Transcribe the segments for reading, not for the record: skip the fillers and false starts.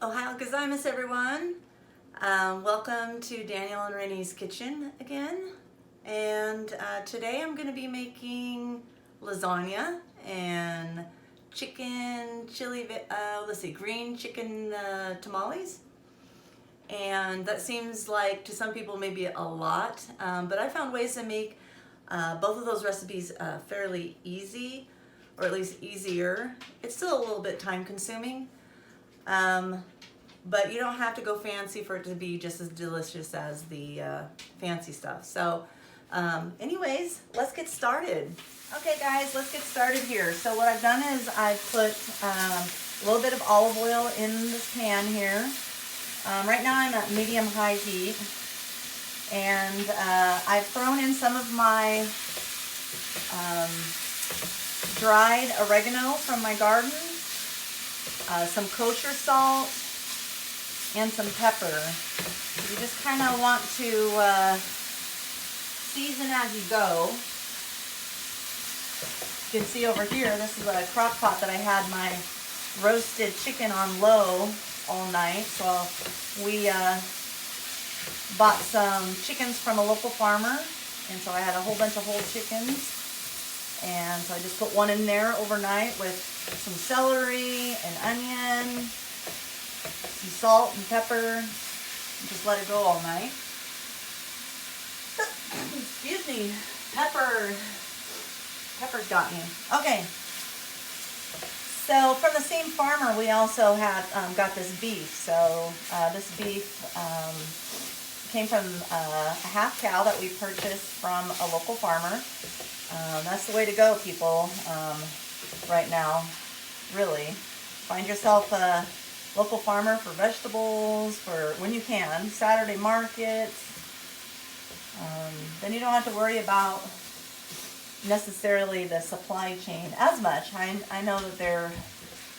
Ohio gozaimasu, everyone. Welcome to Daniel and Rennie's kitchen again. And today I'm going to be making lasagna and chicken chili, green chicken tamales. And that seems like to some people maybe a lot, but I found ways to make both of those recipes fairly easy, or at least easier. It's still a little bit time consuming. But you don't have to go fancy for it to be just as delicious as the fancy stuff. So anyways, let's get started. Okay guys, let's get started here. So what I've done is I've put a little bit of olive oil in this pan here. Right now I'm at medium-high heat. And I've thrown in some of my dried oregano from my garden. Some kosher salt, and some pepper. You just kind of want to season as you go. You can see over here, this is a crock pot that I had my roasted chicken on low all night. So we bought some chickens from a local farmer, and so I had a whole bunch of whole chickens. And so I just put one in there overnight with some celery, an onion, some salt and pepper, and just let it go all night. Excuse me, pepper's got me. Okay, so from the same farmer we also had got this beef. So this beef came from a half cow that we purchased from a local farmer. That's the way to go, people, right now, really. Find yourself a local farmer for vegetables, for when you can, Saturday markets. Then you don't have to worry about necessarily the supply chain as much. I know that they're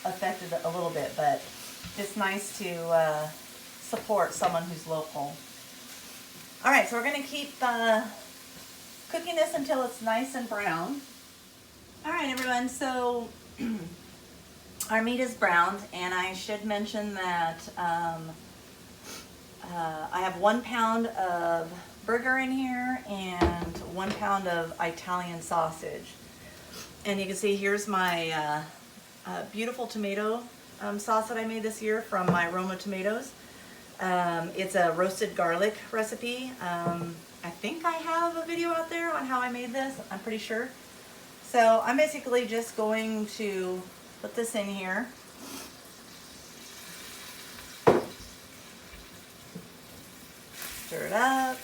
affected a little bit, but it's nice to support someone who's local. All right, so we're going to keep cooking this until it's nice and brown. All right, everyone, so our meat is browned, and I should mention that I have 1 pound of burger in here and 1 pound of Italian sausage. And you can see here's my beautiful tomato sauce that I made this year from my Roma tomatoes. It's a roasted garlic recipe. I think I have a video out there on how I made this, I'm pretty sure. So I'm basically just going to put this in here. Stir it up.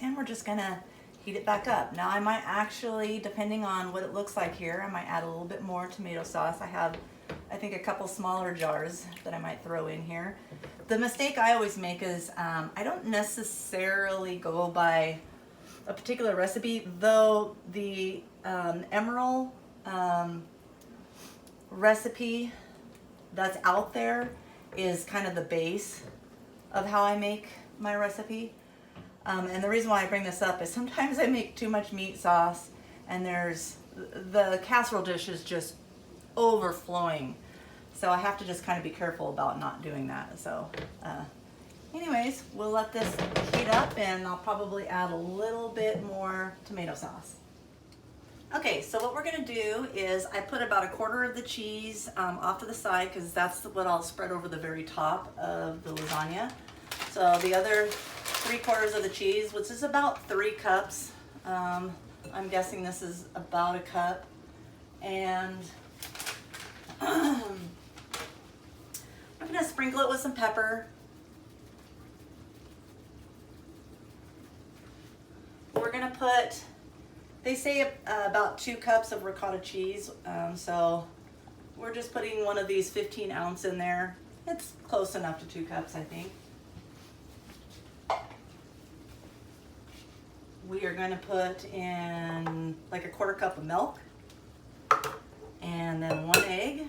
And we're just gonna heat it back up. Now I might actually, depending on what it looks like here, I might add a little bit more tomato sauce. I have, I think, a couple smaller jars that I might throw in here. The mistake I always make is I don't necessarily go by a particular recipe, though the emerald recipe that's out there is kind of the base of how I make my recipe. And the reason why I bring this up is sometimes I make too much meat sauce and the casserole dish is just overflowing. So I have to just kind of be careful about not doing that. So anyways, we'll let this heat up and I'll probably add a little bit more tomato sauce. Okay, so what we're gonna do is I put about 1/4 of the cheese off to the side, because that's what I'll spread over the very top of the lasagna. So the other 3/4 of the cheese, which is about 3 cups. I'm guessing this is about 1 cup. And I'm gonna sprinkle it with some pepper. We're gonna put, they say about 2 cups of ricotta cheese. So we're just putting one of these 15-ounce in there. It's close enough to 2 cups, I think. We are going to put in like 1/4 cup of milk, and then 1 egg.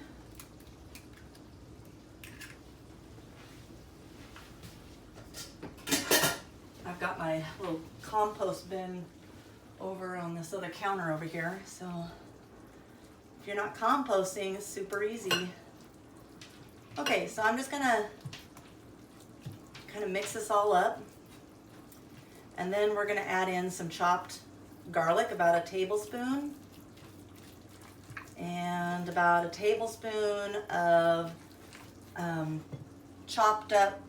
I've got my little compost bin over on this other counter over here. So if you're not composting, it's super easy. Okay, so I'm just gonna kind of mix this all up. And then we're gonna add in some chopped garlic, about a tablespoon. And about a tablespoon of chopped up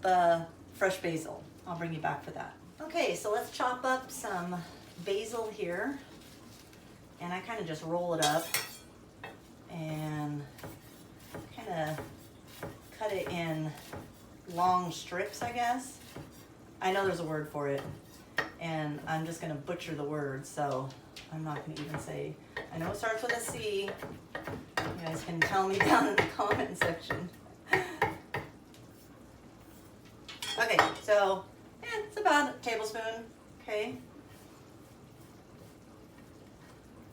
fresh basil. I'll bring you back for that. Okay, so let's chop up some basil here. And I kind of just roll it up and kind of cut it in long strips, I guess. I know there's a word for it, and I'm just gonna butcher the word, so I'm not gonna even say. I know it starts with a C. You guys can tell me down in the comment section. Okay, so it's about a tablespoon, okay?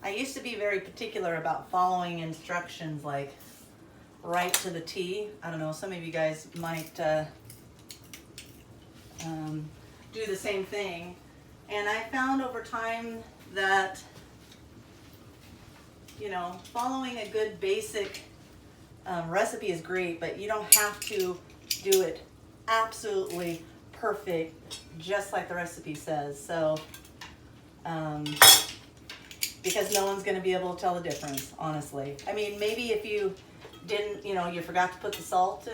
I used to be very particular about following instructions, like right to the T. I don't know, some of you guys might do the same thing. And I found over time that, you know, following a good basic recipe is great, but you don't have to do it absolutely perfect, just like the recipe says. So, because no one's going to be able to tell the difference, honestly. I mean, maybe if you didn't, you know, you forgot to put the salt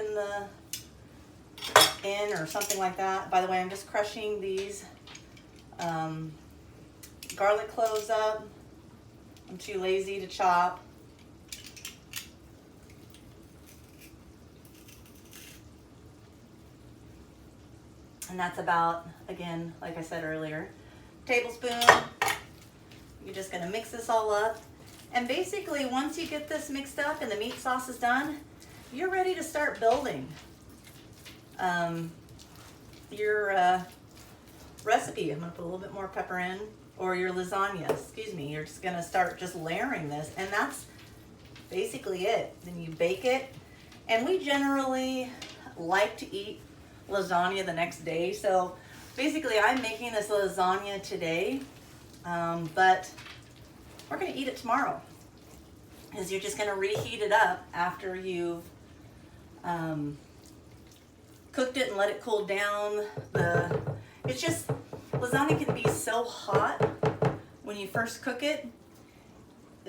in or something like that. By the way, I'm just crushing these garlic cloves up. I'm too lazy to chop. And that's about, again, like I said earlier, tablespoon. You're just gonna mix this all up. And basically, once you get this mixed up and the meat sauce is done, you're ready to start building your recipe. I'm gonna put a little bit more pepper in, or your lasagna, excuse me. You're just gonna start just layering this, and that's basically it. Then you bake it, and we generally like to eat lasagna the next day. So basically, I'm making this lasagna today, but we're gonna eat it tomorrow, because you're just gonna reheat it up after you've cooked it and let it cool down. It's just, lasagna can be so hot when you first cook it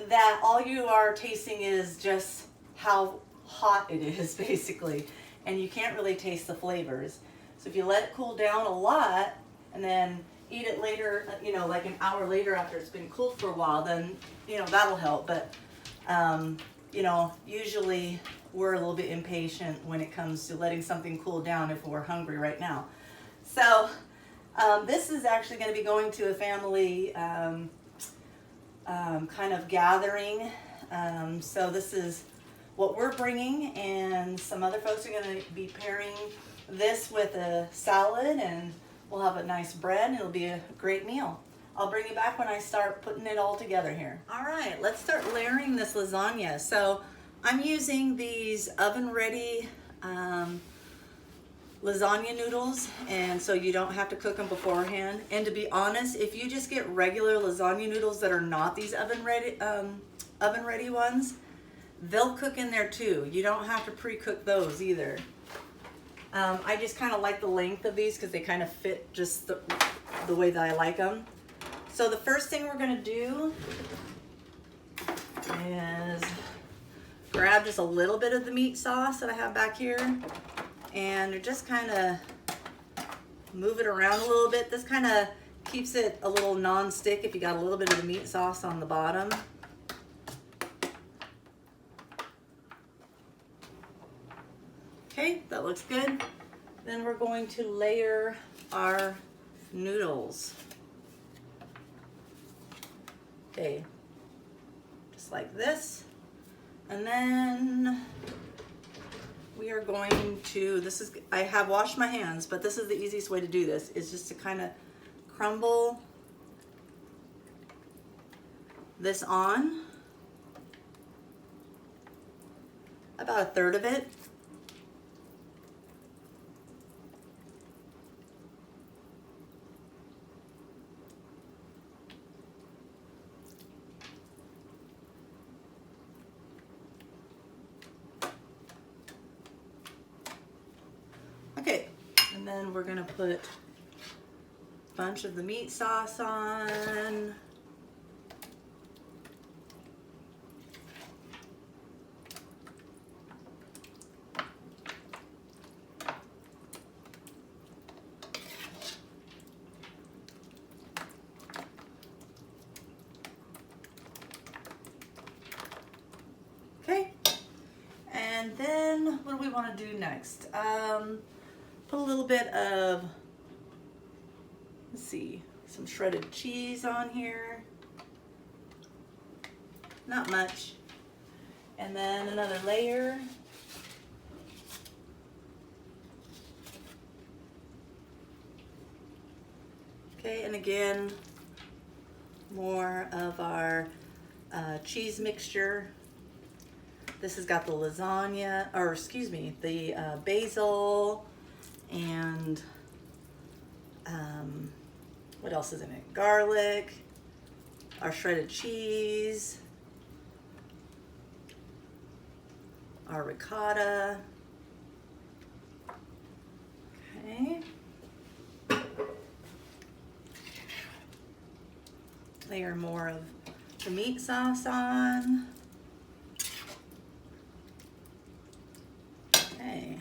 that all you are tasting is just how hot it is, basically, and you can't really taste the flavors. So if you let it cool down a lot and then eat it later, you know, like an hour later after it's been cooled for a while, then, you know, that'll help. But, you know, usually we're a little bit impatient when it comes to letting something cool down if we're hungry right now. So this is actually going to be going to a family kind of gathering. So this is what we're bringing, and some other folks are going to be pairing this with a salad, and we'll have a nice bread, and it'll be a great meal. I'll bring you back when I start putting it all together here. All right, let's start layering this lasagna. So I'm using these oven-ready lasagna noodles, and so you don't have to cook them beforehand. And to be honest, if you just get regular lasagna noodles that are not these oven-ready ones, they'll cook in there too. You don't have to pre-cook those either. I just kind of like the length of these because they kind of fit just the way that I like them. So the first thing we're going to do is grab just a little bit of the meat sauce that I have back here, and just kind of move it around a little bit. This kind of keeps it a little non-stick if you got a little bit of the meat sauce on the bottom. Okay, that looks good. Then we're going to layer our noodles. Okay, just like this. And then we are going to, I have washed my hands, but this is the easiest way to do this, is just to kind of crumble this on, about a third of it. then we're gonna put a bunch of the meat sauce on. Okay, and then what do we want to do next? Put a little bit of, let's see, some shredded cheese on here. Not much. And then another layer. Okay, and again, more of our cheese mixture. This has got the lasagna, or excuse me, the basil, and what else is in it? Garlic, our shredded cheese, our ricotta. Okay. Layer more of the meat sauce on. Okay.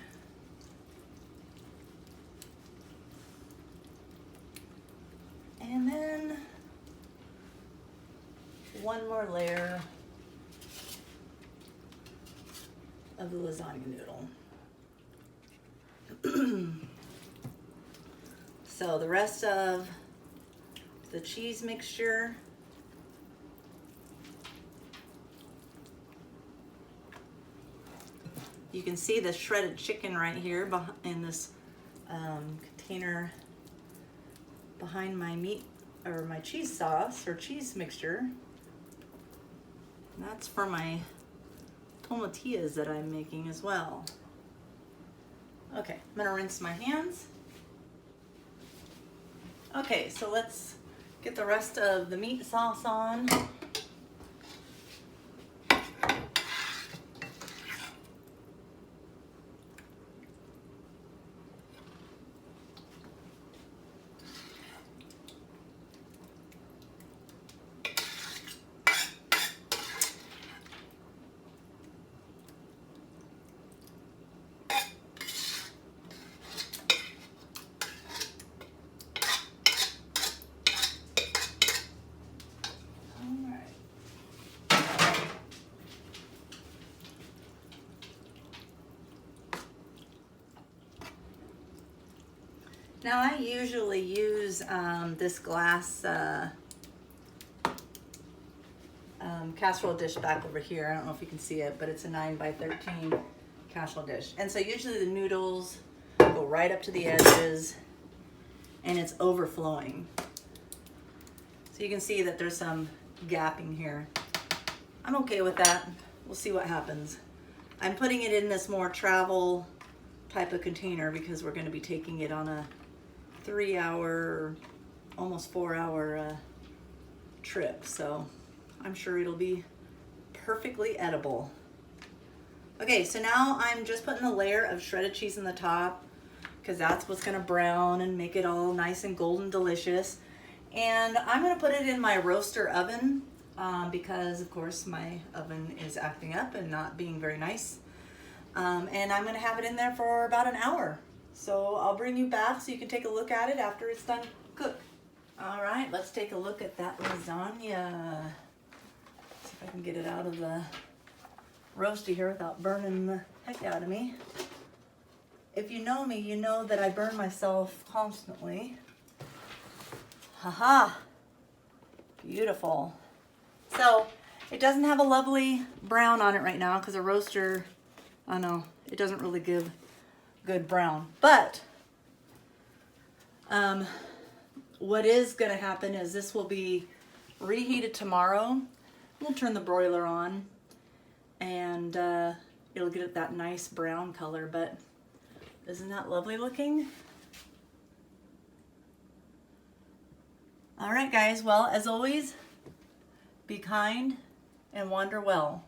And then one more layer of the lasagna noodle. So the rest of the cheese mixture. You can see the shredded chicken right here in this container behind my meat or my cheese sauce or cheese mixture. And that's for my tomatillas that I'm making as well. Okay, I'm gonna rinse my hands. Okay, so let's get the rest of the meat sauce on. Now I usually use this glass casserole dish back over here. I don't know if you can see it, but it's a 9x13 casserole dish. And so usually the noodles go right up to the edges and it's overflowing. So you can see that there's some gapping here. I'm okay with that. We'll see what happens. I'm putting it in this more travel type of container because we're going to be taking it on a 3-hour, almost 4-hour trip, so I'm sure it'll be perfectly edible. Okay, so now I'm just putting a layer of shredded cheese on the top because that's what's gonna brown and make it all nice and golden delicious. And I'm gonna put it in my roaster oven because of course my oven is acting up and not being very nice. And I'm gonna have it in there for about an hour. So I'll bring you back so you can take a look at it after it's done cook. All right, let's take a look at that lasagna. See if I can get it out of the roasty here without burning the heck out of me. If you know me, you know that I burn myself constantly. Haha, beautiful. So it doesn't have a lovely brown on it right now because a roaster, I know, it doesn't really give good brown. But what is going to happen is this will be reheated tomorrow. We'll turn the broiler on and it'll get that nice brown color. But isn't that lovely looking? All right, guys. Well, as always, be kind and wander well.